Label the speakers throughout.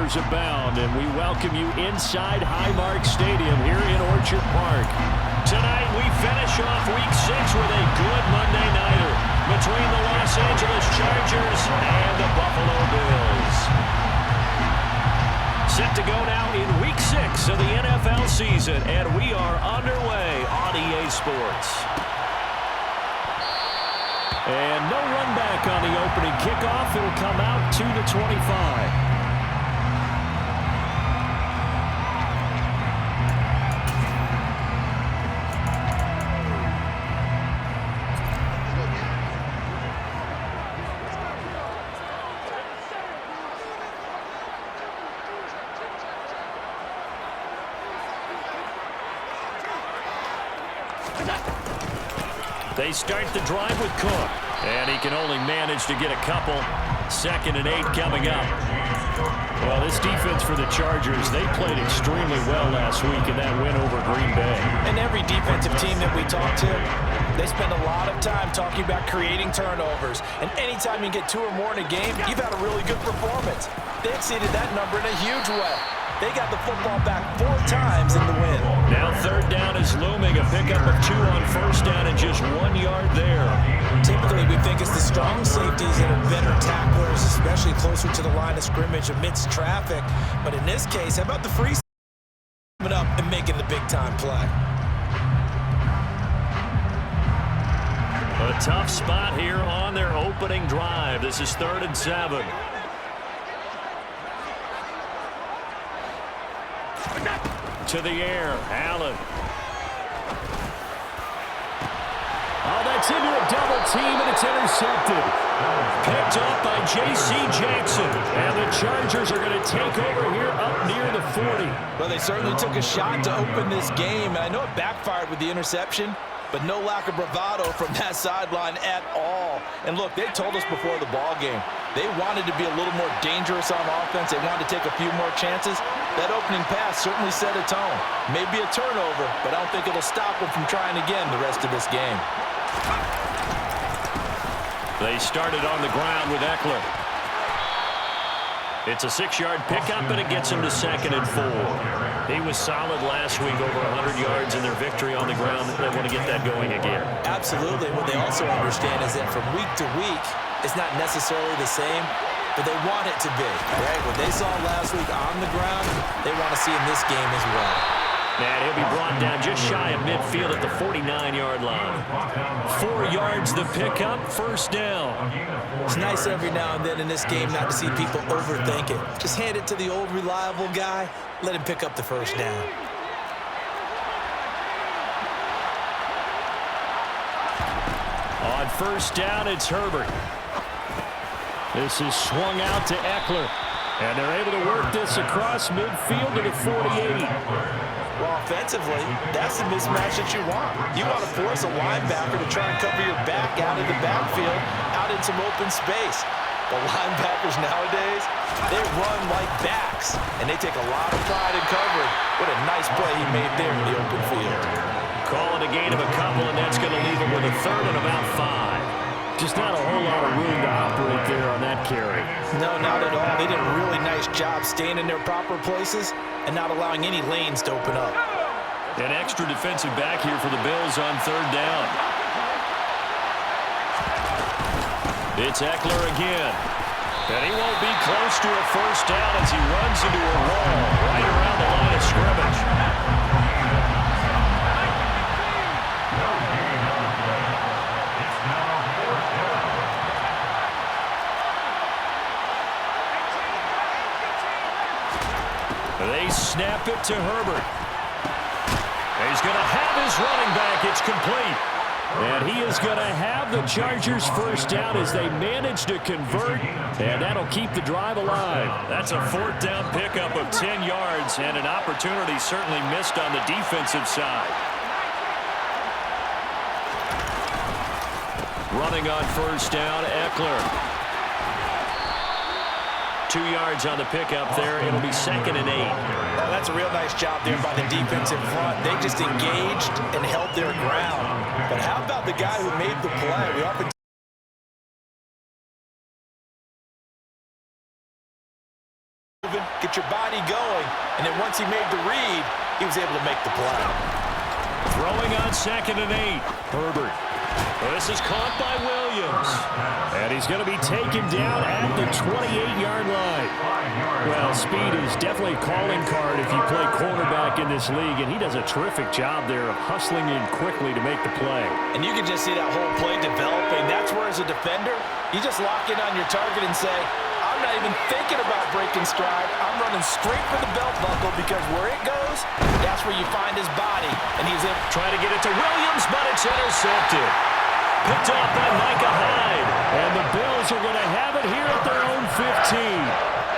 Speaker 1: rumors abound, and we welcome you inside Highmark Stadium here in Orchard Park. Tonight, we finish off Week 6 with a good Monday nighter between the Los Angeles Chargers and the Buffalo Bills. Set to go now in Week 6 of the NFL season, and we are underway on EA Sports. And no run back on the opening kickoff. It'll come out to the 25. They start the drive with Cook, and he can only manage to get a couple. 2nd and 8 coming up. Well, this defense for the Chargers, they played extremely well last week in that win over Green Bay.
Speaker 2: And every defensive team that we talk to, they spend a lot of time talking about creating turnovers. And anytime you get 2 or more in a game, you've had a really good performance. They exceeded that number in a huge way. They got the football back 4 times in the win.
Speaker 1: Now 3rd down is looming. A pickup of 2 on 1st down and just 1 yard there.
Speaker 2: Typically, we think it's the strong safeties that are better tacklers, especially closer to the line of scrimmage amidst traffic. But in this case, how about the free coming up and making the big-time play?
Speaker 1: A tough spot here on their opening drive. This is 3rd and 7. To the air, Allen. Oh, that's into a double team, and it's intercepted. Picked up by J.C. Jackson. And the Chargers are going to take over here up near the 40.
Speaker 2: Well, they certainly took a shot to open this game, and I know it backfired with the interception, but no lack of bravado from that sideline at all. And look, they told us before the ball game, they wanted to be a little more dangerous on offense. They wanted to take a few more chances. That opening pass certainly set a tone. Maybe a turnover, but I don't think it'll stop them from trying again the rest of this game.
Speaker 1: They started on the ground with Eckler. It's a 6-yard pickup, and it gets him to 2nd and 4. He was solid last week, over 100 yards in their victory on the ground. They want to get that going again.
Speaker 2: Absolutely. What they also understand is that from week to week, it's not necessarily the same, but they want it to be, right? What they saw last week on the ground, they want to see in this game as well.
Speaker 1: And he'll be brought down just shy of midfield at the 49-yard line. 4 yards the pickup, 1st down.
Speaker 2: It's nice every now and then in this game not to see people overthink it. Just hand it to the old reliable guy, let him pick up the 1st down.
Speaker 1: On 1st down, it's Herbert. This is swung out to Eckler. And they're able to work this across midfield to the 48.
Speaker 2: Well, offensively, that's the mismatch that you want. You want to force a linebacker to try and cover your back out of the backfield, out in some open space. The linebackers nowadays, they run like backs, and they take a lot of pride in covering. What a nice play he made there in the open field.
Speaker 1: Calling a gain of a couple, and that's going to leave him with a 3rd and about 5. Just not a whole lot of room to operate there on that carry.
Speaker 2: No, not at all. They did a really nice job staying in their proper places and not allowing any lanes to open up.
Speaker 1: An extra defensive back here for the Bills on 3rd down. It's Eckler again. And he won't be close to a 1st down as he runs into a wall right around the line of scrimmage. They snap it to Herbert. He's going to have his running back. It's complete. And he is going to have the Chargers 1st down as they manage to convert. And that'll keep the drive alive. That's a 4th down pickup of 10 yards and an opportunity certainly missed on the defensive side. Running on 1st down, Eckler. 2 yards on the pickup there. It'll be 2nd and 8.
Speaker 2: Oh, that's a real nice job there by the defensive front. They just engaged and held their ground. But how about the guy who made the play? We often get your body going, and then once he made the read, he was able to make the play.
Speaker 1: Throwing on 2nd and 8. Herbert. Well, this is caught by Williams. And he's going to be taken down at the 28-yard line. Well, speed is definitely a calling card if you play quarterback in this league, and he does a terrific job there of hustling in quickly to make the play.
Speaker 2: And you can just see that whole play developing. That's where, as a defender, you just lock in on your target and say, I'm not even thinking about breaking stride. I'm running straight for the belt buckle because where it goes, that's where you find his body. And he's
Speaker 1: trying to get it to Williams, but it's intercepted. Picked off by Micah Hyde. And the Bills are going to have it here at their own 15.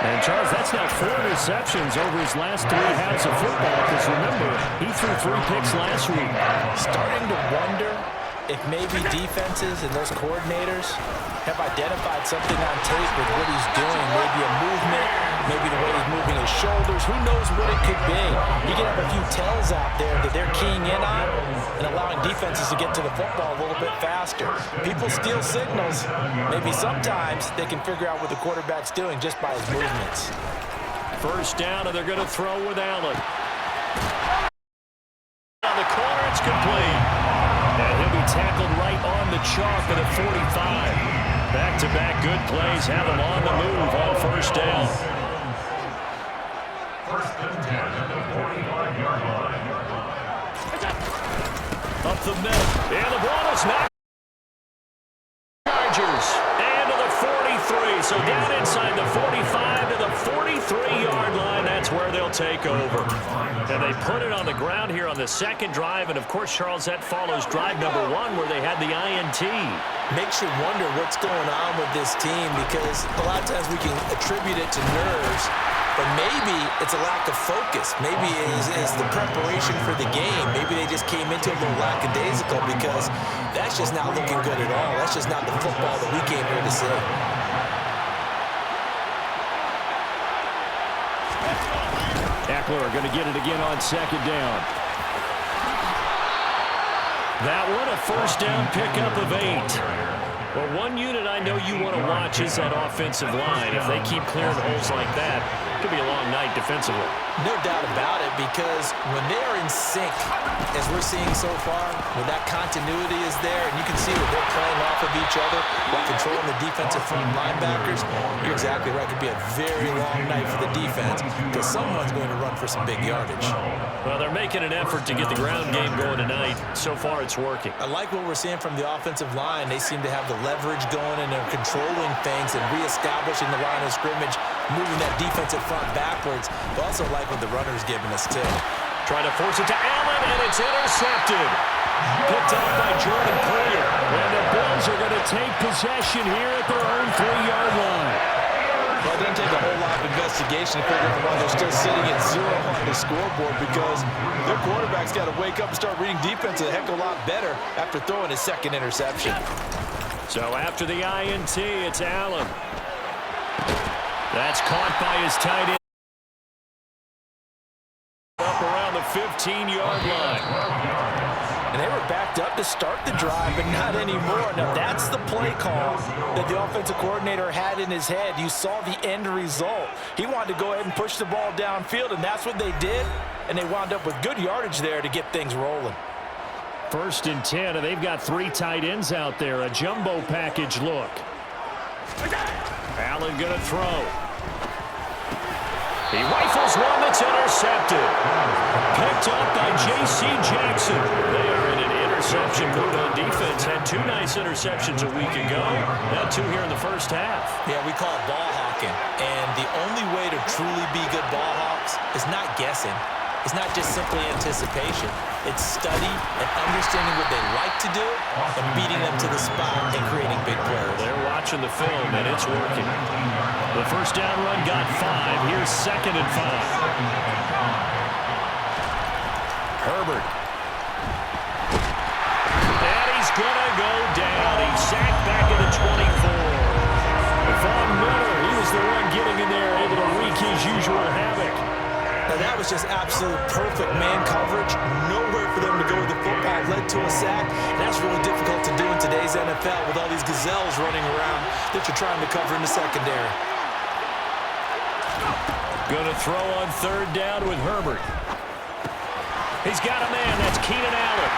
Speaker 1: And, Charles, that's now 4 interceptions over his last 3 halves of football. Because, remember, he threw 3 picks last week.
Speaker 2: Starting to wonder if maybe defenses and those coordinators have identified something on tape with what he's doing. Maybe a movement, maybe the way he's moving his shoulders. Who knows what it could be? You can have a few tells out there that they're keying in on and allowing defenses to get to the football a little bit faster. People steal signals. Maybe sometimes they can figure out what the quarterback's doing just by his movements.
Speaker 1: First down, and they're going to throw with Allen. On the corner, it's complete. And he'll be tackled right on the chalk at the 45. Back-to-back good plays have him on the move on first down.
Speaker 3: First and 10 at the 45-yard line.
Speaker 1: Up the middle. And the ball is knocked. Chargers. And to the 43. So down inside the 45 to the 43-yard line. That's where they'll take over. And they put it on the ground here on the second drive. And, of course, Charles, that follows drive number 1 where they had the INT.
Speaker 2: Makes you wonder what's going on with this team because a lot of times we can attribute it to nerves, but maybe it's a lack of focus. Maybe it is the preparation for the game. Maybe they just came into it a little lackadaisical because that's just not looking good at all. That's just not the football that we came here to see.
Speaker 1: Eckler going to get it again on second down. That one, a first down pickup of 8. Well, one unit I know you want to watch is that offensive line. If they keep clearing holes like that, it could be a long night defensively.
Speaker 2: No doubt about it, because when they're in sync, as we're seeing so far, when that continuity is there, and you can see that they're playing off of each other while controlling the defensive front linebackers, you're exactly right. It could be a very long night for the defense because someone's going to run for some big yardage.
Speaker 1: Well, they're making an effort to get the ground game going tonight. So far, it's working.
Speaker 2: I like what we're seeing from the offensive line. They seem to have the leverage going, and they're controlling things and reestablishing the line of scrimmage, moving that defensive front backwards. But also like what the runner's giving us, too.
Speaker 1: Trying to force it to Allen, and it's intercepted. Picked off by Jordan Poyer. And the Bills are going to take possession here at their own 3-yard line.
Speaker 2: Well, it doesn't take a whole lot of investigation to figure out why they're still sitting at 0 on the scoreboard, because their quarterback's got to wake up and start reading defense a heck of a lot better after throwing his second interception.
Speaker 1: So after the INT, it's Allen. That's caught by his tight end. Up around the 15-yard line.
Speaker 2: And they were backed up to start the drive, but not anymore. Now, that's the play call that the offensive coordinator had in his head. You saw the end result. He wanted to go ahead and push the ball downfield, and that's what they did. And they wound up with good yardage there to get things rolling.
Speaker 1: First and 10, and they've got 3 tight ends out there. A jumbo package look. Allen going to throw. He rifles one that's intercepted. Picked up by J.C. Jackson. They are in an interception mood on defense. Had 2 nice interceptions a week ago. Now 2 here in the first half.
Speaker 2: Yeah, we call it ball hawking. And the only way to truly be good ball hawks is not guessing. It's not just simply anticipation. It's study and understanding what they like to do and beating them to the spot and creating big plays.
Speaker 1: They're watching the film, and it's working. The first down run got 5. Here's 2nd and 5. Herbert. And he's going to go down. He's sacked back at the 24. Von Miller, he was the one getting in there, able to wreak his usual havoc.
Speaker 2: Now that was just absolute perfect man coverage. Nowhere for them to go with the football. Led to a sack. And that's really difficult to do in today's NFL with all these gazelles running around that you're trying to cover in the secondary.
Speaker 1: Going to throw on third down with Herbert. He's got a man. That's Keenan Allen.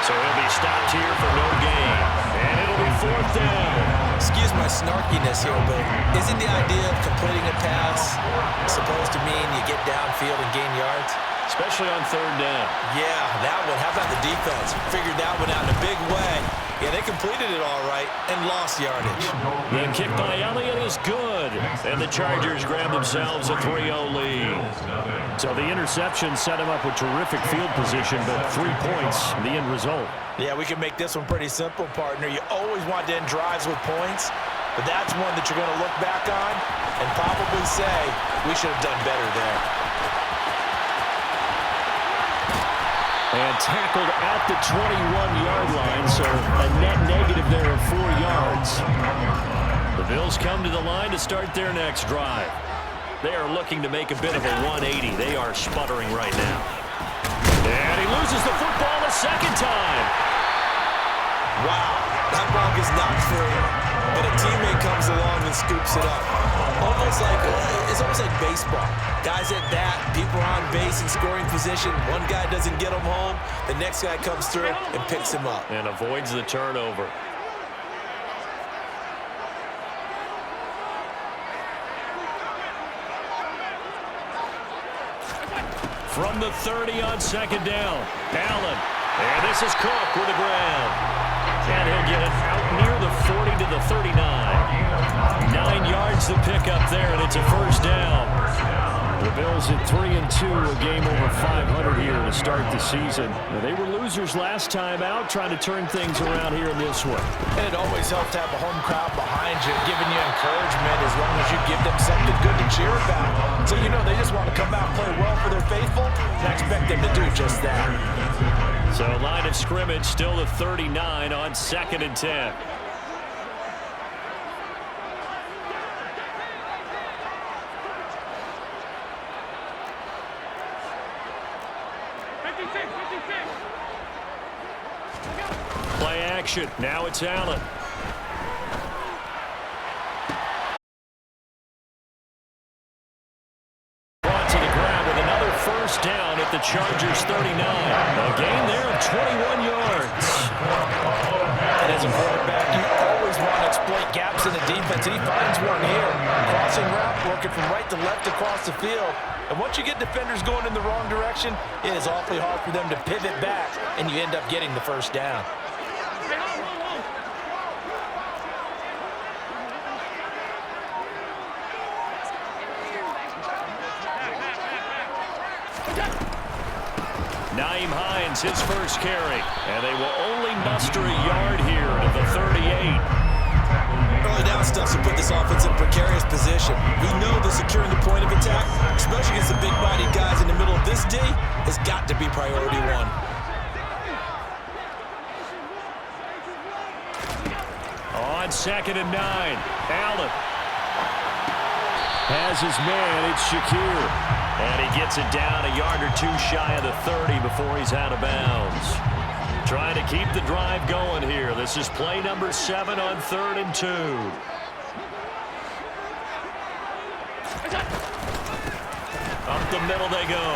Speaker 1: So he'll be stopped here for no gain. And it'll be fourth down.
Speaker 2: Excuse my snarkiness here, but isn't the idea of completing a pass supposed to mean you get downfield and gain yards?
Speaker 1: Especially on third down.
Speaker 2: Yeah, that one. How about the defense? Figured that one out in a big way. Yeah, they completed it all right and lost yardage.
Speaker 1: The kick by Elliott is good. And the Chargers grab themselves a 3-0 lead. So the interception set him up with terrific field position, but 3 points, the end result.
Speaker 2: Yeah, we can make this one pretty simple, partner. You always want to end drives with points, but that's one that you're going to look back on and probably say, we should have done better there.
Speaker 1: And tackled at the 21-yard line, so a net negative there of 4 yards. The Bills come to the line to start their next drive. They are looking to make a bit of a 180. They are sputtering right now. And he loses the football a second time.
Speaker 2: Wow, that ball gets knocked free, but a teammate comes along and scoops it up. It's almost like baseball. Guys at bat, people are on base in scoring position. One guy doesn't get him home, the next guy comes through and picks him up.
Speaker 1: And avoids the turnover. From the 30 on second down, Allen. And this is Cook with the ground. And he'll get it out near the 40 to the 39. 9 yards to pick up there, and it's a first down. The Bills at 3-2, a game over 500 here to start the season. Now, they were losers last time out, trying to turn things around here in this one.
Speaker 2: And it always helps to have a home crowd behind you, giving you encouragement as long as you give them something good to cheer about. So you know they just want to come out and play well for their faithful, and I expect them to do just that.
Speaker 1: So line of scrimmage still the 39 on 2nd and 10. Play action. Now it's Allen. Brought to the ground with another first down at the Chargers 39. A gain there of 21 yards.
Speaker 2: And as a quarterback, you always want to exploit gaps in the defense, and he finds one here. Crossing route, working from right to left across the field. And once you get defenders going in the wrong direction, it is awfully hard for them to pivot back, and you end up getting the first down.
Speaker 1: Naeem Hines, his first carry. And they will only muster a yard here to the 38.
Speaker 2: Early down stuff to put this offense in a precarious position. We know that securing the point of attack, especially against the big-bodied guys in the middle of this D, has got to be priority one.
Speaker 1: On 2nd and 9, Allen has his man. It's Shakir. And he gets it down a yard or two shy of the 30 before he's out of bounds. Trying to keep the drive going here. This is play number 7 on 3rd and 2. Up the middle they go.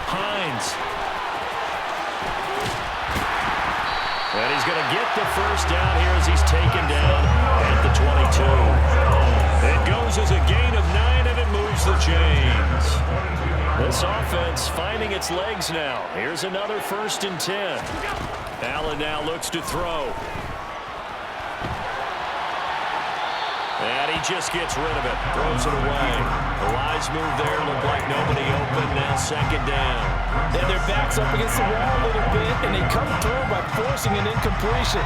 Speaker 1: Hines. And he's going to get the first down here as he's taken down at the 22. It goes as a gain of 9, and it moves the chains. This offense finding its legs now. Here's another 1st and 10. Allen now looks to throw. And he just gets rid of it. Throws it away. A wise move there. Looked like nobody open. Now 2nd down.
Speaker 2: And their backs up against the wall a little bit, and they come through by forcing an incompletion.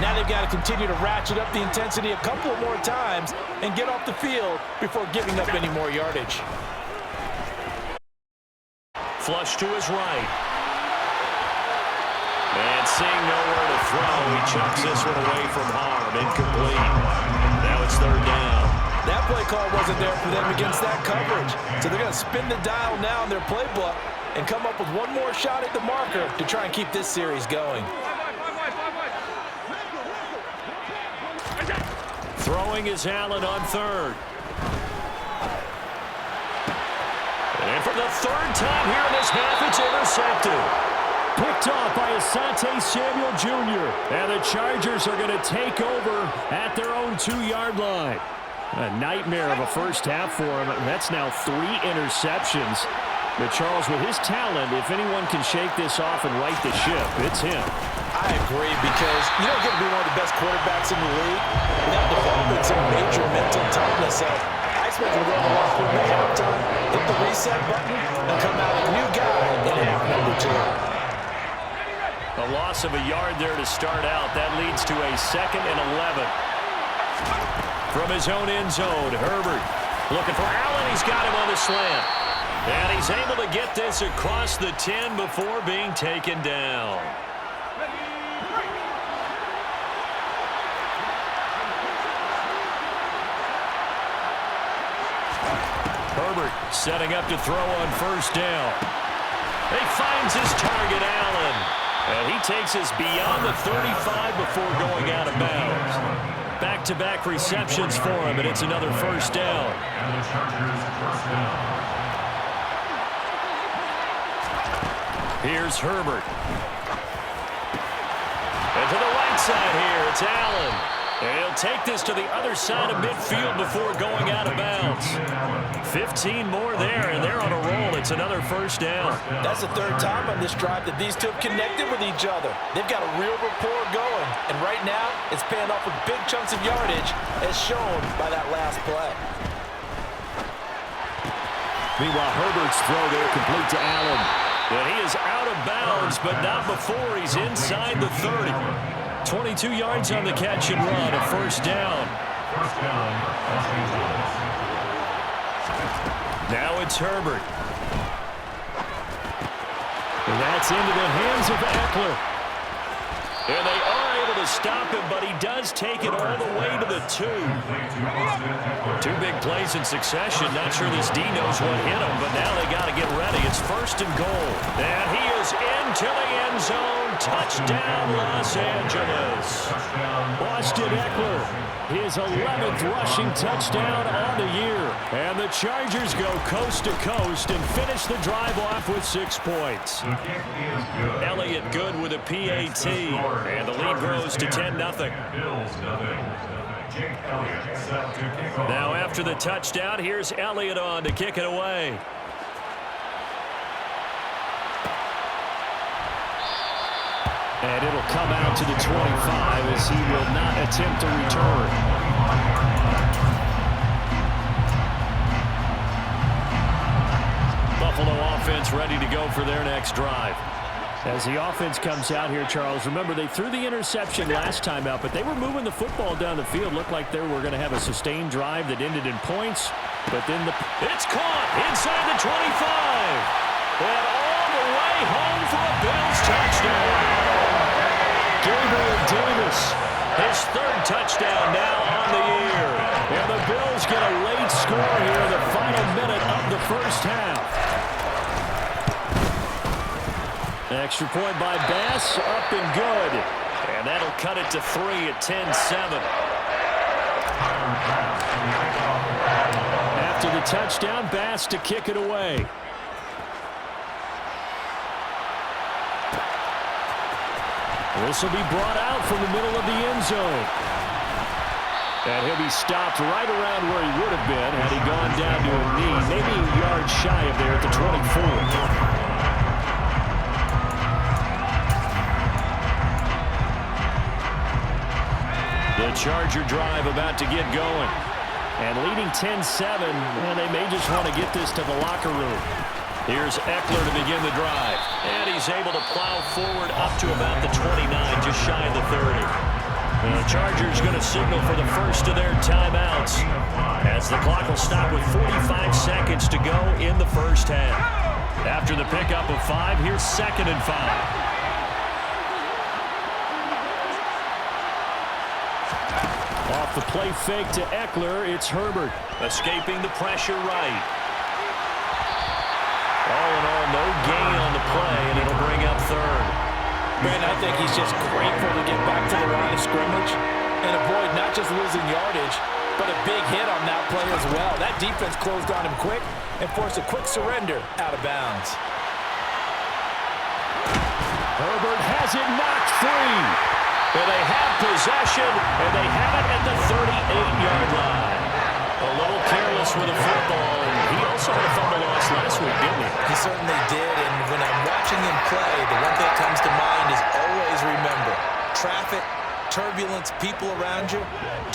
Speaker 2: Now they've got to continue to ratchet up the intensity a couple more times and get off the field before giving up any more yardage.
Speaker 1: Flush to his right. And seeing nowhere to throw, he chucks this one away from harm. Incomplete. Now it's 3rd down.
Speaker 2: That play call wasn't there for them against that coverage. So they're going to spin the dial now in their playbook and come up with one more shot at the marker to try and keep this series going.
Speaker 1: Throwing is Allen on 3rd. for the third time here in this half. It's intercepted. Picked off by Asante Samuel Jr. And the Chargers are going to take over at their own 2-yard line. A nightmare of a first half for him. That's now 3 interceptions. But Charles, with his talent, if anyone can shake this off and right the ship, it's him.
Speaker 2: I agree, because you don't get to be one of the best quarterbacks in the league without developing some major mental toughness. So I expect him to go in the locker room at halftime, hit the reset button, and come out a new guy in half number 2.
Speaker 1: A loss of a yard there to start out. That leads to a 2nd and 11. From his own end zone, Herbert looking for Allen. He's got him on the slant. And he's able to get this across the 10 before being taken down. Herbert setting up to throw on first down. He finds his target, Allen. And he takes us beyond the 35 before going out of bounds. Back-to-back receptions for him, and it's another first down.
Speaker 3: And the Chargers first down.
Speaker 1: Here's Herbert. And to the right side here, it's Allen. And he'll take this to the other side of midfield before going out of bounds. 15 more there, and they're on a roll. It's another first down.
Speaker 2: That's the 3rd time on this drive that these two have connected with each other. They've got a real rapport going, and right now it's paying off with big chunks of yardage, as shown by that last play.
Speaker 1: Meanwhile, Herbert's throw there complete to Allen. And he is out of bounds, but not before he's inside the 30. 22 yards on the catch and run, a first down.
Speaker 3: First down, Los Angeles.
Speaker 1: Now it's Herbert. And that's into the hands of Eckler. And they are able to stop him, but he does take it all the way to the 2. 2 big plays in succession. Not sure this D knows what hit him, but now they got to get ready. It's 1st and goal. And he is into the end zone. Touchdown, Los Angeles. Austin Eckler, his 11th rushing touchdown on the year. And the Chargers go coast to coast and finish the drive off with 6 points.
Speaker 3: The kick is good.
Speaker 1: Elliott good with a PAT. And the lead grows to 10-0.
Speaker 3: Bills nothing. Jake Elliott set to kick off.
Speaker 1: Now after the touchdown, here's Elliott on to kick it away. And it'll come out to the 25 as he will not attempt to return. Buffalo offense ready to go for their next drive. As the offense comes out here, Charles, remember they threw the interception last time out, but they were moving the football down the field. Looked like they were going to have a sustained drive that ended in points. But then it's caught inside the 25. And all the way home for a Bills touchdown. Gabriel Davis, his 3rd touchdown now on the year. And the Bills get a late score here in the final minute of the first half. Extra point by Bass, up and good. And that'll cut it to 3 at 10-7. After the touchdown, Bass to kick it away. This will be brought out from the middle of the end zone. And he'll be stopped right around where he would have been had he gone down to a knee, maybe a yard shy of there at the 24. The Charger drive about to get going. And leading 10-7, and they may just want to get this to the locker room. Here's Eckler to begin the drive. And he's able to plow forward up to about the 29, just shy of the 30. And the Chargers going to signal for the first of their timeouts, as the clock will stop with 45 seconds to go in the first half. After the pickup of 5, here's 2nd and 5. Off the play fake to Eckler, it's Herbert. Escaping the pressure right. All in all, no gain on the play, and it'll bring up 3rd.
Speaker 2: Man, I think he's just grateful to get back to the line of scrimmage and avoid not just losing yardage, but a big hit on that play as well. That defense closed on him quick, and force a quick surrender out of bounds.
Speaker 1: Herbert has it knocked free. And they have possession, and they have it at the 38-yard line. A little careless with the football, and he also had a fumble loss last week, didn't he?
Speaker 2: He certainly did, and when I'm watching him play, the one thing that comes to mind is always remember, traffic, turbulence, people around you,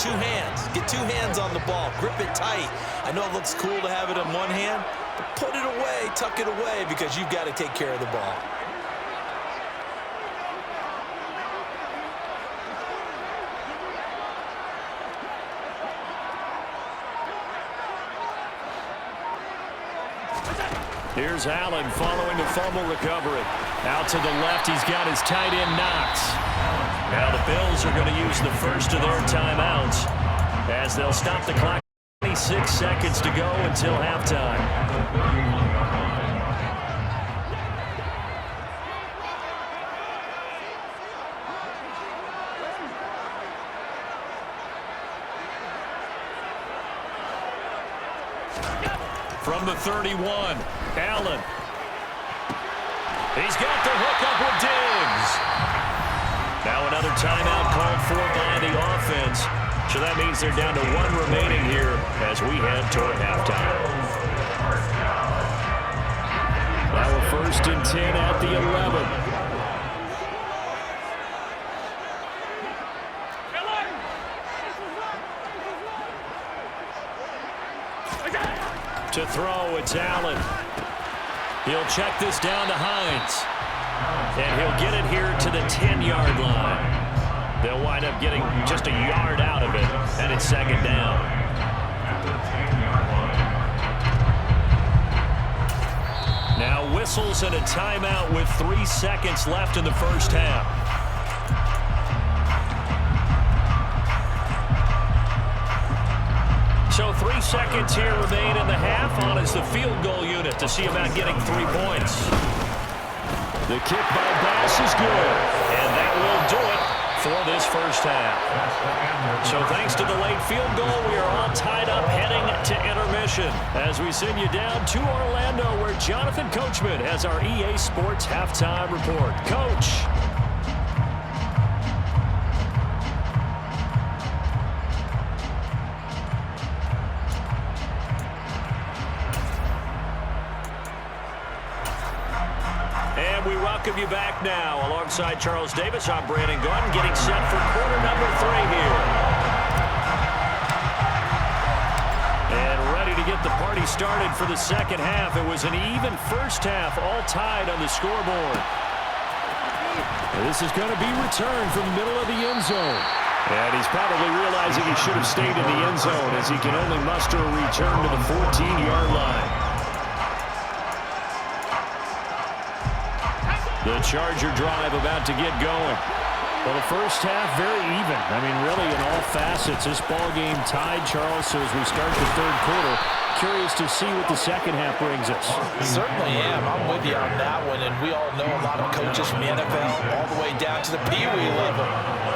Speaker 2: two hands. Get two hands on the ball. Grip it tight. I know it looks cool to have it in one hand, but put it away, tuck it away, because you've got to take care of the ball.
Speaker 1: Here's Allen following the fumble recovery. Out to the left, he's got his tight end Knox. Now the Bills are going to use the first of their timeouts as they'll stop the clock. 26 seconds to go until halftime. From the 31, Allen. He's got the hook up with Diggs. Now another timeout called for by the offense. So that means they're down to one remaining here as we head toward halftime. Now a 1st and 10 at the 11. To throw, it's Allen. He'll check this down to Hines. And he'll get it here to the 10-yard line. They'll wind up getting just a yard out of it, and it's 2nd down. Now whistles and a timeout with 3 seconds left in the first half. So 3 seconds here remain in the half. On is the field goal unit to see about getting 3 points. The kick by Bass is good. And that will do it for this first half. So thanks to the late field goal, we are all tied up heading to intermission as we send you down to Orlando where Jonathan Coachman has our EA Sports halftime report. Coach. We welcome you back now. Alongside Charles Davis, I'm Brandon Gordon, getting set for quarter number 3 here. And ready to get the party started for the second half. It was an even first half, all tied on the scoreboard. And this is going to be returned from the middle of the end zone. And he's probably realizing he should have stayed in the end zone as he can only muster a return to the 14-yard line. The Charger drive about to get going. Well, the first half very even. I mean, really in all facets. This ball game tied, Charles, so as we start the third quarter, curious to see what the second half brings us.
Speaker 2: Certainly am. I'm with you on that one, and we all know a lot of coaches from the NFL all the way down to the Pee Wee level.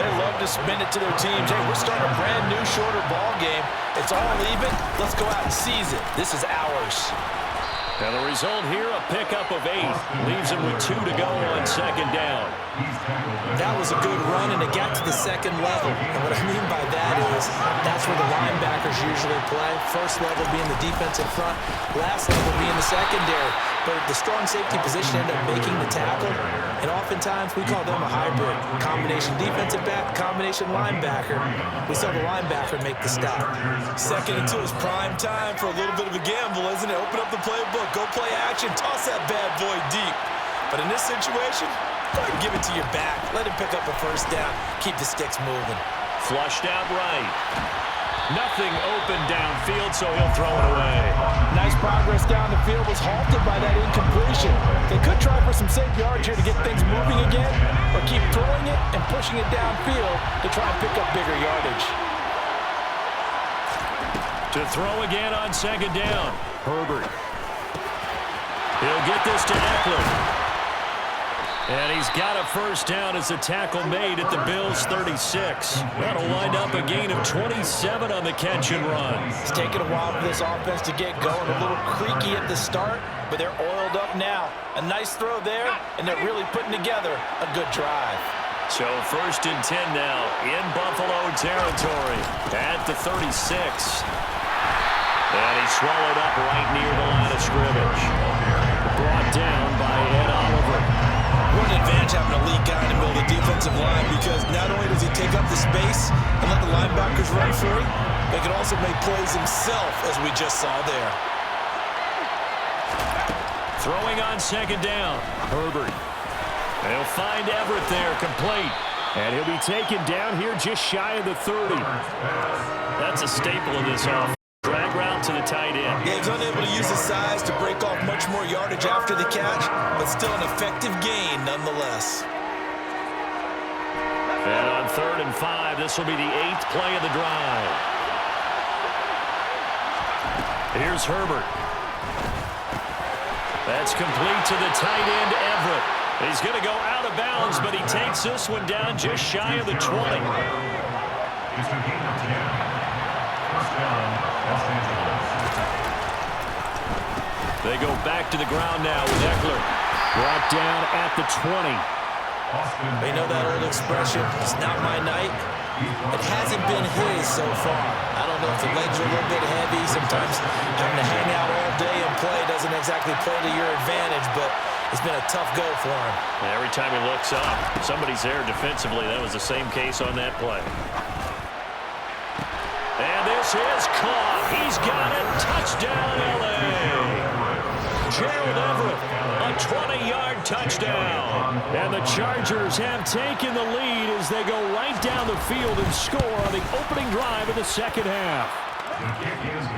Speaker 2: They love to spin it to their teams. Hey, we're starting a brand new, shorter ball game. It's all even. Let's go out and seize it. This is ours.
Speaker 1: And the result here, a pickup of 8. Leaves him with 2 to go on 2nd down.
Speaker 2: That was a good run, and it got to the second level. And what I mean by that is that's where the linebackers usually play. First level being the defensive front, last level being the secondary. But the strong safety position ended up making the tackle. And oftentimes we call them a hybrid. Combination defensive back, combination linebacker. We saw the linebacker make the stop. 2nd and 2 is prime time for a little bit of a gamble, isn't it? Open up the playbook, go play action, toss that bad boy deep. But in this situation, go ahead and give it to your back. Let him pick up a first down. Keep the sticks moving.
Speaker 1: Flushed out right. Nothing open downfield, so he'll throw it away.
Speaker 2: Nice progress down the field, was halted by that incompletion. They could try for some safe yards here to get things moving again, or keep throwing it and pushing it downfield to try and pick up bigger yardage.
Speaker 1: To throw again on 2nd down. Herbert. He'll get this to Eckler. And he's got a first down as a tackle made at the Bills' 36. That'll wind up a gain of 27 on the catch and run.
Speaker 2: It's taken a while for this offense to get going. A little creaky at the start, but they're oiled up now. A nice throw there, and they're really putting together a good drive.
Speaker 1: So 1st and 10 now in Buffalo territory at the 36. And he's swallowed up right near the line of scrimmage. Brought down by Ed Oliver.
Speaker 2: What an advantage having a lead guy in the middle of the defensive line, because not only does he take up the space and let the linebackers run free, but he can also make plays himself, as we just saw there.
Speaker 1: Throwing on 2nd down. Herbert. They'll find Everett there, complete. And he'll be taken down here just shy of the 30. That's a staple of this offense. Drag route to the tight end.
Speaker 2: Yeah, he's unable to use his size to break off much more yardage after the catch, but still an effective gain nonetheless.
Speaker 1: And on 3rd and 5, this will be the 8th play of the drive. Here's Herbert. That's complete to the tight end, Everett. He's going to go out of bounds, but he takes this one down just shy of the 20. They go back to the ground now with Eckler. Brought down at the 20.
Speaker 2: You know that old expression, it's not my night. It hasn't been his so far. I don't know if the legs are a little bit heavy. Sometimes having to hang out all day and play doesn't exactly play to your advantage, but it's been a tough go for him.
Speaker 1: And every time he looks up, somebody's there defensively. That was the same case on that play. And this is caught. He's got it. Touchdown, L.A. Gerald Everett, a 20-yard touchdown. And the Chargers have taken the lead as they go right down the field and score on the opening drive of the 2nd half.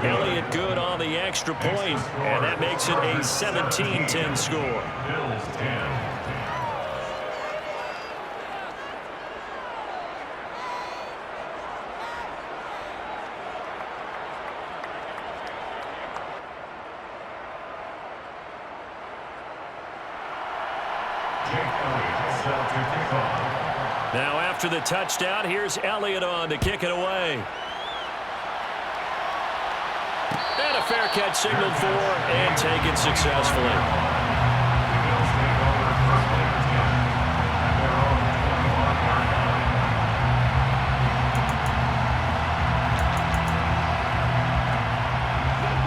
Speaker 1: Elliott good on the extra point, and that makes it a 17-10 score.
Speaker 3: Bills 10.
Speaker 1: Now after the touchdown, here's Elliott on to kick it away. And a fair catch signaled for and taken successfully.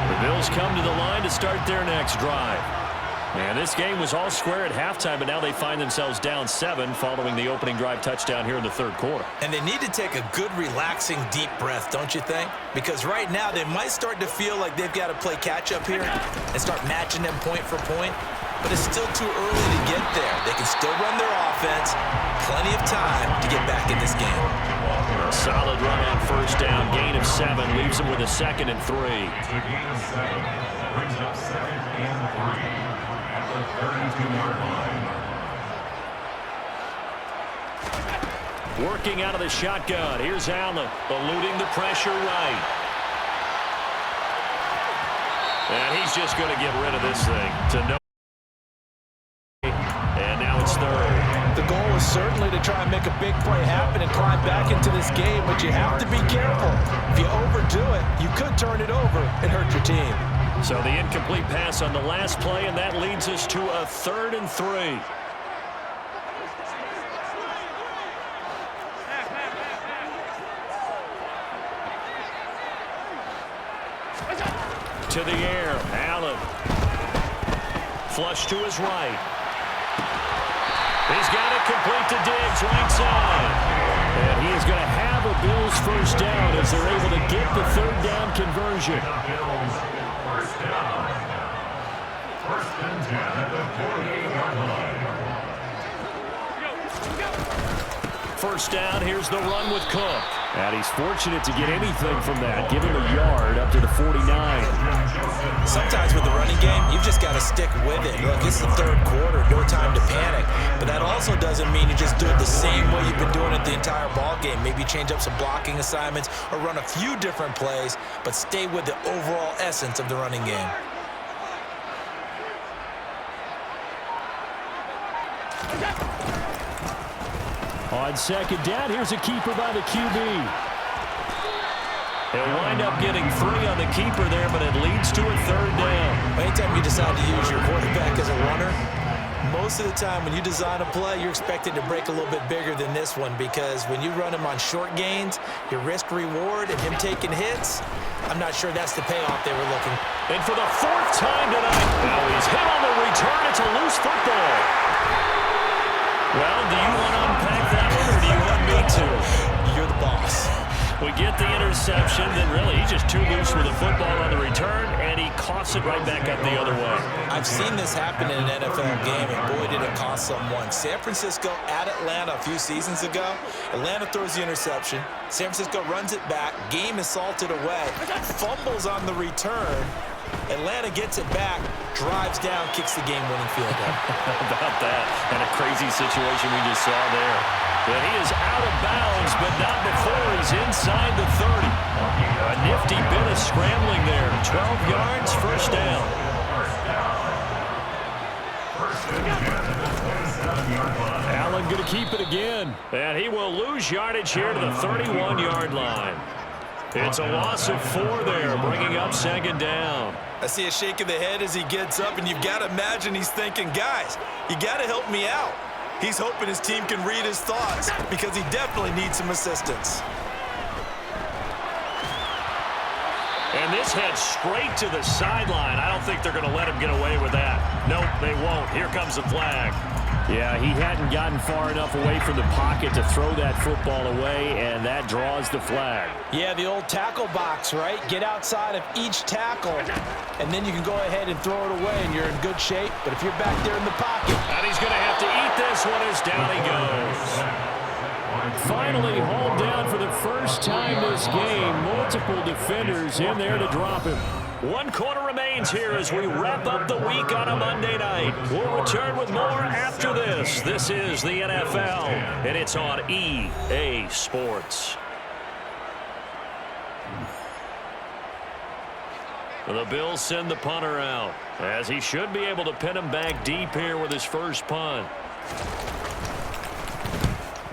Speaker 1: The Bills come to the line to start their next drive. And this game was all square at halftime, but now they find themselves down 7 following the opening drive touchdown here in the 3rd quarter.
Speaker 2: And they need to take a good, relaxing, deep breath, don't you think? Because right now they might start to feel like they've got to play catch-up here and start matching them point for point. But it's still too early to get there. They can still run their offense. Plenty of time to get back in this game.
Speaker 1: A solid run on 1st down. Gain of 7 leaves them with a 2nd and 3.
Speaker 3: It's a gain of 7. Brings up 2nd and 3. 32-yard line.
Speaker 1: Working out of the shotgun. Here's Allen, eluding the pressure right. And he's just going to get rid of this thing to no. And now it's 3rd.
Speaker 2: The goal is certainly to try and make a big play happen and climb back into this game, but you have to be careful. If you overdo it, you could turn it over and hurt your team.
Speaker 1: So the incomplete pass on the last play, and that leads us to a 3rd and 3. To the air, Allen. Flush to his right. He's got it complete to Diggs, right side. And he is going to have a Bills first down as they're able to get the 3rd down conversion.
Speaker 3: First down. 1st and 10 at the 48-yard line.
Speaker 1: First down, here's the run with Cook. And he's fortunate to get anything from that. Give him a yard up to the 49.
Speaker 2: Sometimes with the running game, you've just got to stick with it. Look, it's the 3rd quarter, no time to panic. But that also doesn't mean you just do it the same way you've been doing it the entire ball game. Maybe change up some blocking assignments or run a few different plays, but stay with the overall essence of the running game.
Speaker 1: On second down, here's a keeper by the QB. He'll wind up getting 3 on the keeper there, but it leads to a third down.
Speaker 2: Anytime you decide to use your quarterback as a runner, most of the time when you design a play, you're expected to break a little bit bigger than this one, because when you run him on short gains, your risk-reward and him taking hits, I'm not sure that's the payoff they were looking.
Speaker 1: And for the 4th time tonight, now he's hit on the return. It's a loose football. Well, do you want to unpack that one, or do you want me to?
Speaker 2: You're the boss.
Speaker 1: We get the interception, then really he's just too loose with the football on the return, and he coughs it right back up the other way.
Speaker 2: I've seen this happen in an NFL game, and boy, did it cost someone. San Francisco at Atlanta a few seasons ago. Atlanta throws the interception. San Francisco runs it back. Game is salted away. Fumbles on the return. Atlanta gets it back, drives down, kicks the game-winning field goal.
Speaker 1: How about that? And a crazy situation we just saw there. But he is out of bounds, but not before he's inside the 30. A nifty bit of scrambling there. 12 yards, first down. Allen going to keep it again. And he will lose yardage here to the 31-yard line. It's a loss of 4 there, bringing up second down.
Speaker 2: I see a shake of the head as he gets up, and you've got to imagine he's thinking, guys, you got to help me out. He's hoping his team can read his thoughts, because he definitely needs some assistance.
Speaker 1: And this heads straight to the sideline. I don't think they're going to let him get away with that. Nope, they won't. Here comes the flag. Yeah, he hadn't gotten far enough away from the pocket to throw that football away, and that draws the flag.
Speaker 2: Yeah, the old tackle box, right? Get outside of each tackle, and then you can go ahead and throw it away, and you're in good shape. But if you're back there in the pocket...
Speaker 1: And he's going to have to eat this one as down he goes. Finally hauled down for the first time this game. Multiple defenders in there to drop him. 1 quarter remains here as we wrap up the week on a Monday night. We'll return with more after this. This is the NFL, and it's on EA Sports. The Bills send the punter out, as he should be able to pin him back deep here with his first punt.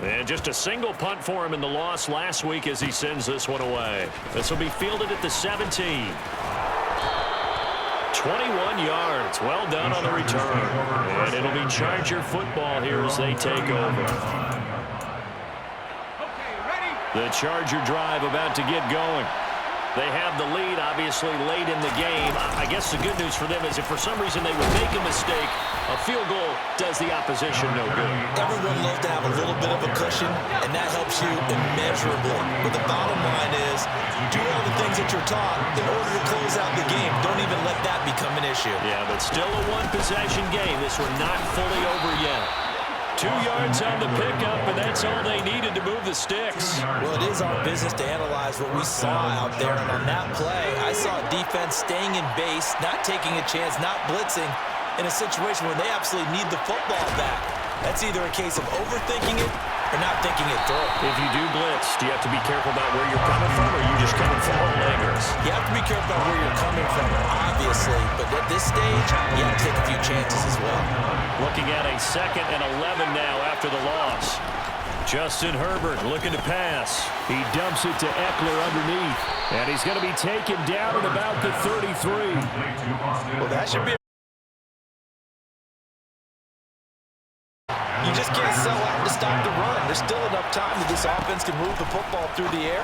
Speaker 1: And just a single punt for him in the loss last week as he sends this one away. This will be fielded at the 17. 21 yards. Well done on the return. And it'll be Charger football here as they take over. The Charger drive about to get going. They have the lead, obviously, late in the game. I guess the good news for them is if for some reason they would make a mistake, a field goal does the opposition no good.
Speaker 2: Everyone loves to have a little bit of a cushion, and that helps you immeasurably. But the bottom line is, do all the things that you're taught in order to close out the game. Don't even let that become an issue.
Speaker 1: Yeah, but still a one-possession game. This one not fully over yet. 2 yards on the pickup, and that's all they needed to move the sticks.
Speaker 2: Well, it is our business to analyze what we saw out there, and on that play, I saw defense staying in base, not taking a chance, not blitzing, in a situation where they absolutely need the football back. That's either a case of overthinking it or not thinking it through.
Speaker 1: If you do blitz, do you have to be careful about where you're coming from, or are you just coming from all angles?
Speaker 2: You have to be careful about where you're coming from, obviously, but at this stage, you have to take a few chances as well.
Speaker 1: Looking at a 2nd and 11 now after the loss. Justin Herbert looking to pass. He dumps it to Eckler underneath, and he's going to be taken down at about the 33.
Speaker 2: Well, that should be You just can't sell out to stop the run. There's still enough time that this offense can move the football through the air,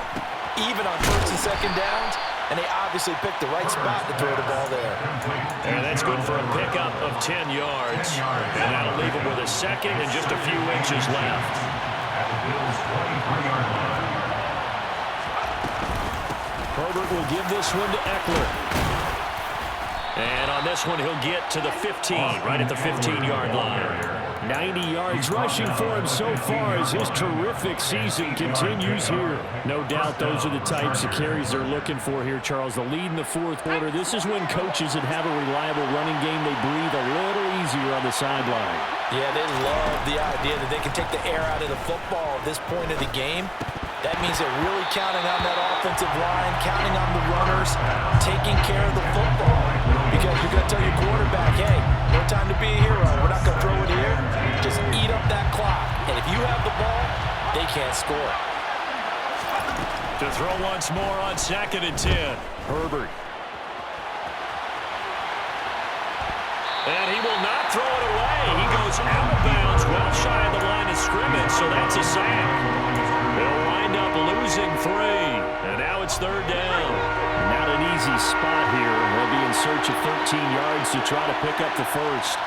Speaker 2: even on 1st and 2nd downs, and they obviously picked the right spot to throw the ball there.
Speaker 1: And that's good for a pickup of 10 yards. And that'll leave him with a 2nd and just a few inches left. Herbert will give this one to Eckler. And on this one, he'll get to the 15, right at the 15-yard line. 90 yards rushing for him so far as his terrific season continues here. No doubt those are the types of carries they're looking for here, Charles. The lead in the 4th quarter. This is when coaches that have a reliable running game, they breathe a little easier on the sideline.
Speaker 2: Yeah, they love the idea that they can take the air out of the football at this point of the game. That means they're really counting on that offensive line, counting on the runners, taking care of the football. Because you're going to tell your quarterback, hey, no time to be a hero. We're not going to throw it here. Just eat up that clock. And if you have the ball, can't score.
Speaker 1: To throw once more on 2nd and 10. Herbert. And he will not throw it away. He goes out of bounds, well shy of the line of scrimmage, so that's a sack. They'll wind up losing 3. And now it's 3rd down.
Speaker 4: Not an easy spot here. They'll be in search of 13 yards to try to pick up the first.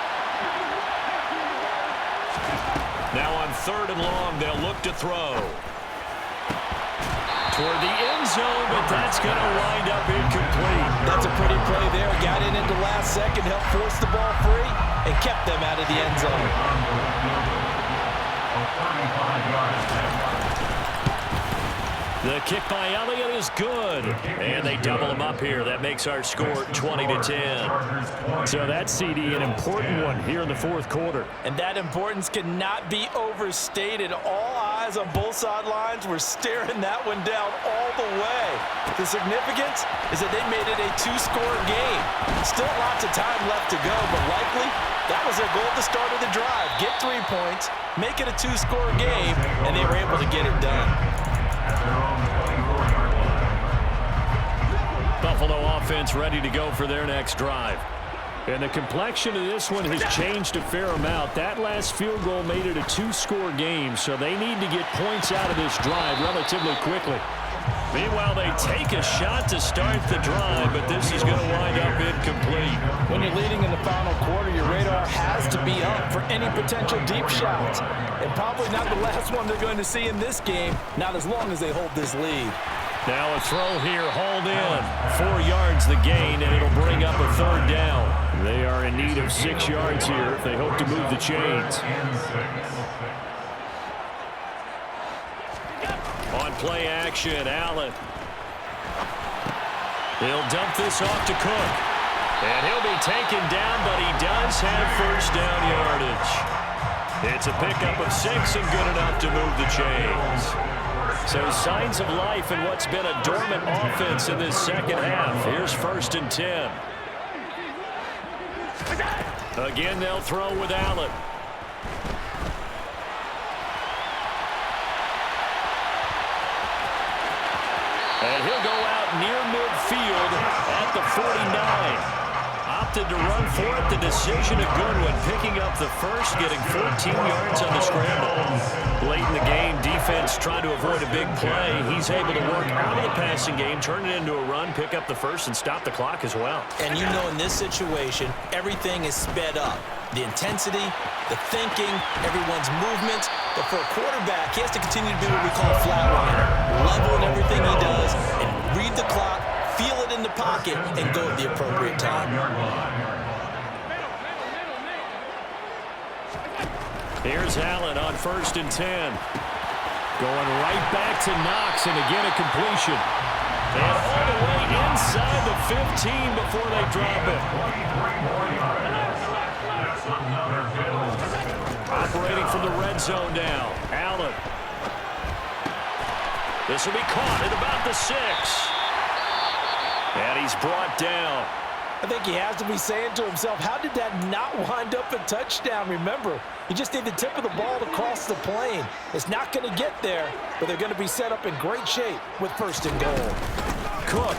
Speaker 1: Now on 3rd and long, they'll look to throw. Toward the end zone, but that's going to wind up incomplete.
Speaker 2: That's a pretty play there. Got in at the last second, helped force the ball free, and kept them out of the end zone.
Speaker 1: The kick by Elliott is good. And they double him up here. That makes our score 20-10.
Speaker 4: So that CD, an important one here in the 4th quarter.
Speaker 2: And that importance cannot be overstated. All eyes on both sidelines were staring that one down all the way. The significance is that they made it a 2-score game. Still lots of time left to go, but likely that was their goal at the start of the drive. Get 3 points, make it a 2-score game, and they were able to get it done.
Speaker 1: Buffalo offense ready to go for their next drive.
Speaker 4: And the complexion of this one has changed a fair amount. That last field goal made it a 2-score game, so they need to get points out of this drive relatively quickly.
Speaker 1: Meanwhile, they take a shot to start the drive, but this is going to wind up incomplete.
Speaker 2: When you're leading in the final quarter, your radar has to be up for any potential deep shots. And probably not the last one they're going to see in this game, not as long as they hold this lead.
Speaker 1: Now a throw here, hauled in. 4 yards the gain, and it'll bring up a 3rd down.
Speaker 4: They are in need of 6 yards here if they hope to move the chains.
Speaker 1: On play action, Allen. He'll dump this off to Cook. And he'll be taken down, but he does have 1st down yardage. It's a pickup of 6 and good enough to move the chains. So signs of life in what's been a dormant offense in this 2nd half. Here's 1st and 10. Again, they'll throw with Allen. And he'll go out near midfield at the 49. Opted to run for it. The decision a good one. Picking up the first, getting 14 yards on the scramble. Late in the game, defense trying to avoid a big play. He's able to work out of the passing game, turn it into a run, pick up the first, and stop the clock as well.
Speaker 2: And you know in this situation, everything is sped up. The intensity, the thinking, everyone's movements. But for a quarterback, he has to continue to do what we call flatliner. Level in everything he does and read the clock, feel it in the pocket, and go at the appropriate time.
Speaker 1: Here's Allen on 1st and 10. Going right back to Knox, and again a completion. And all the way inside the 15 before they drop it. Operating from the red zone now. Allen. This will be caught at about the 6. And he's brought down.
Speaker 2: I think he has to be saying to himself, how did that not wind up a touchdown? Remember, you just need the tip of the ball to cross the plane. It's not going to get there, but they're going to be set up in great shape with 1st and goal.
Speaker 1: Cook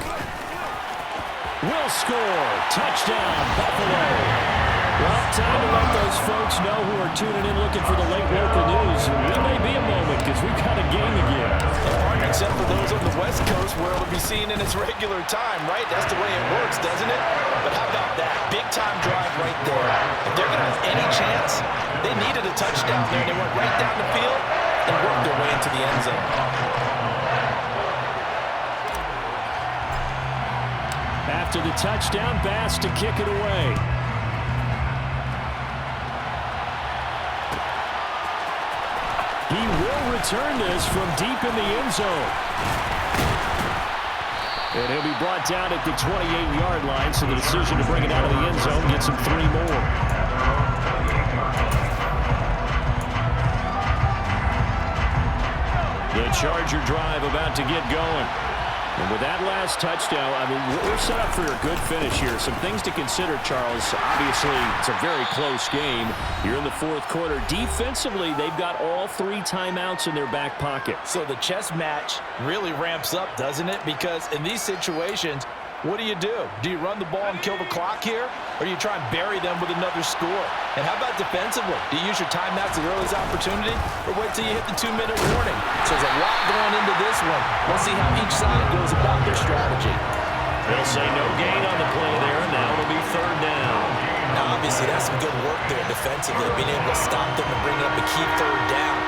Speaker 1: will score. Touchdown, Buffalo.
Speaker 4: Well, time to let those folks know who are tuning in looking for the late local news. We may be a moment because we've got a game again.
Speaker 2: Except for those on the West Coast where it'll be seen in its regular time, right? That's the way it works, doesn't it? But how about that? Big-time drive right there. If they're going to have any chance, they needed a touchdown there. They went right down the field and worked their way into the end zone.
Speaker 4: After the touchdown, Bass to kick it away. He will return this from deep in the end zone. And he'll be brought down at the 28-yard line, so the decision to bring it out of the end zone gets him 3 more. The Charger drive about to get going. And with that last touchdown, I mean, we're set up for a good finish here. Some things to consider, Charles. Obviously, it's a very close game. You're in the fourth quarter. Defensively, they've got all 3 timeouts in their back pocket.
Speaker 2: So the chess match really ramps up, doesn't it? Because in these situations, what do? Do you run the ball and kill the clock here? Or do you try and bury them with another score? And how about defensively? Do you use your timeouts at the earliest opportunity? Or wait till you hit the 2-minute warning? So there's a lot going into this one. Let's see how each side goes about their strategy.
Speaker 1: They'll say no gain on the play there, and now it'll be 3rd down.
Speaker 2: Now, obviously, that's some good work there defensively, being able to stop them and bring up a key 3rd down.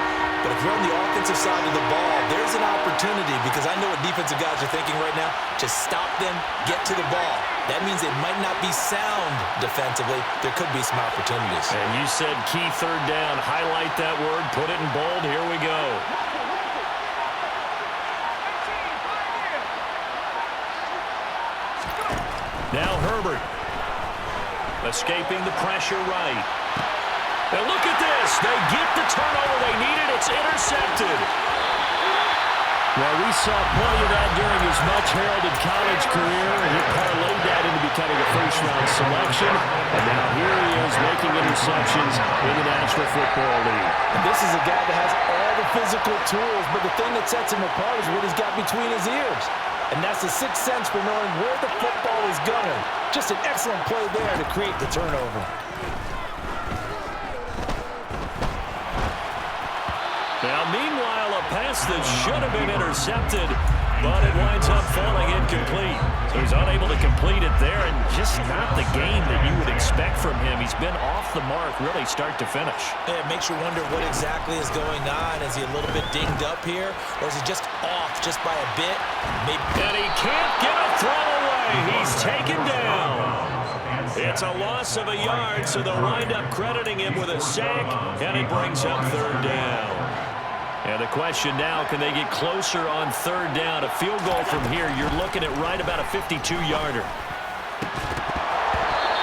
Speaker 2: But if you're on the offensive side of the ball, there's an opportunity, because I know what defensive guys are thinking right now. Just stop them, get to the ball. That means they might not be sound defensively. There could be some opportunities.
Speaker 1: And you said key 3rd down. Highlight that word. Put it in bold. Here we go. Now Herbert. Escaping the pressure right. Now look at this. They get the turnover they needed. It's intercepted.
Speaker 4: Well, we saw plenty of that during his much-heralded college career, and he parlayed that into becoming a first-round selection. And now here he is making interceptions in the National Football League.
Speaker 2: And this is a guy that has all the physical tools, but the thing that sets him apart is what he's got between his ears. And that's the sixth sense for knowing where the football is going. Just an excellent play there to create the turnover.
Speaker 1: Now, meanwhile, a pass that should have been intercepted, but it winds up falling incomplete. So he's unable to complete it there, and just not the game that you would expect from him. He's been off the mark really start to finish.
Speaker 2: It makes you wonder what exactly is going on. Is he a little bit dinged up here, or is he just off just by a bit? Maybe.
Speaker 1: And he can't get a throw away. He's taken down. It's a loss of a yard, so they'll wind up crediting him with a sack, and it brings up 3rd down. And the question now, can they get closer on 3rd down? A field goal from here, you're looking at right about a 52-yarder.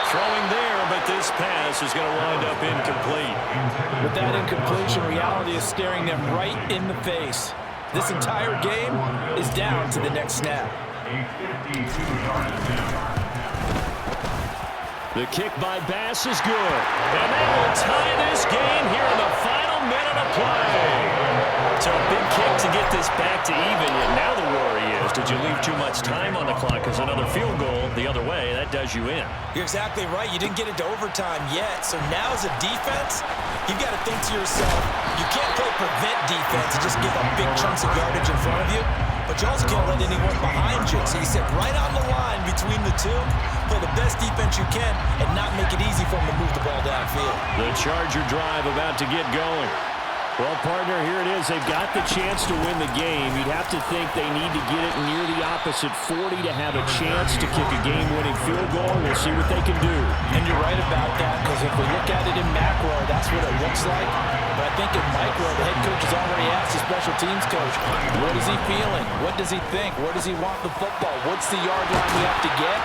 Speaker 1: Throwing there, but this pass is going to wind up incomplete.
Speaker 2: With that incompletion, reality is staring them right in the face. This entire game is down to the next snap.
Speaker 1: The kick by Bass is good. And that will tie this game here in the final minute of play. So a big kick to get this back to even. And now the worry is, did you leave too much time on the clock? Because another field goal the other way, that does you in.
Speaker 2: You're exactly right. You didn't get into overtime yet. So now as a defense, you've got to think to yourself, you can't play prevent defense and just give up big chunks of yardage in front of you. But you also can't let anyone behind you. So you sit right on the line between the two, play the best defense you can, and not make it easy for them to move the ball downfield.
Speaker 1: The Charger drive about to get going.
Speaker 4: Well, partner, here it is. They've got the chance to win the game. You'd have to think they need to get it near the opposite 40 to have a chance to kick a game-winning field goal. We'll see what they can do.
Speaker 2: And you're right about that, because if we look at it in macro, that's what it looks like. But I think in micro, the head coach has already asked the special teams coach, what is he feeling? What does he think? Where does he want the football? What's the yard line we have to get?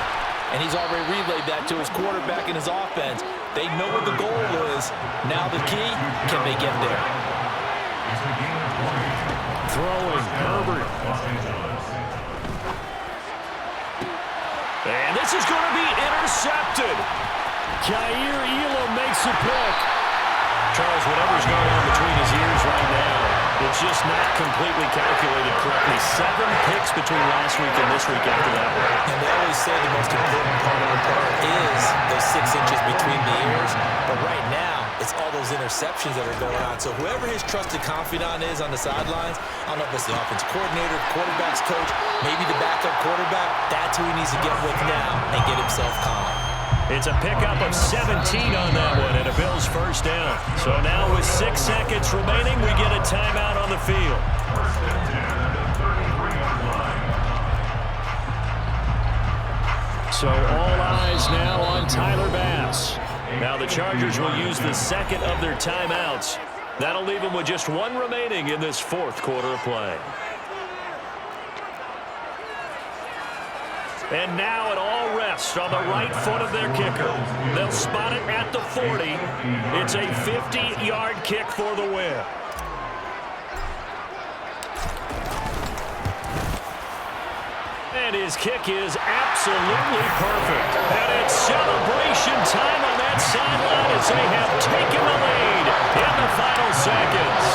Speaker 2: And he's already relayed that to his quarterback and his offense. They know what the goal is. Now the key, can they get there?
Speaker 1: Throwing, Herbert. And this is going to be intercepted.
Speaker 4: Jair Elam makes a pick.
Speaker 1: Charles, whatever's going on between his ears right now, it's just not completely calculated correctly. 7 picks between last week and this week after that one.
Speaker 2: And they always say the most important part of the play is those 6 inches between the ears. But right now, it's all those interceptions that are going on. So whoever his trusted confidant is on the sidelines, I don't know if it's the offensive coordinator, quarterback's coach, maybe the backup quarterback, that's who he needs to get with now and get himself calm.
Speaker 1: It's a pickup of 17 on that one and a Bills first down. So now with 6 seconds remaining, we get a timeout on the field. So all eyes now on Tyler Bass. Now the Chargers will use the second of their timeouts. That'll leave them with just 1 remaining in this fourth quarter of play. And now it all rests on the right foot of their kicker. They'll spot it at the 40. It's a 50-yard kick for the win. And his kick is absolutely perfect. And it's celebration time on that sideline as they have taken the lead in the final seconds.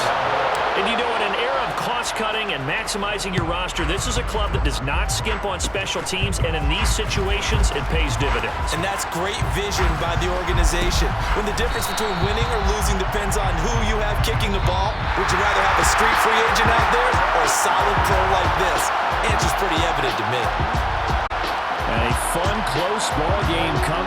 Speaker 1: And you know, in an era of cost-cutting and maximizing your roster, this is a club that does not skimp on special teams, and in these situations, it pays dividends.
Speaker 2: And that's great vision by the organization. When the difference between winning or losing depends on who you have kicking the ball, would you rather have a street free agent out there or a solid pro like this? Answer's pretty evident to me.
Speaker 4: And a fun, close ball game comes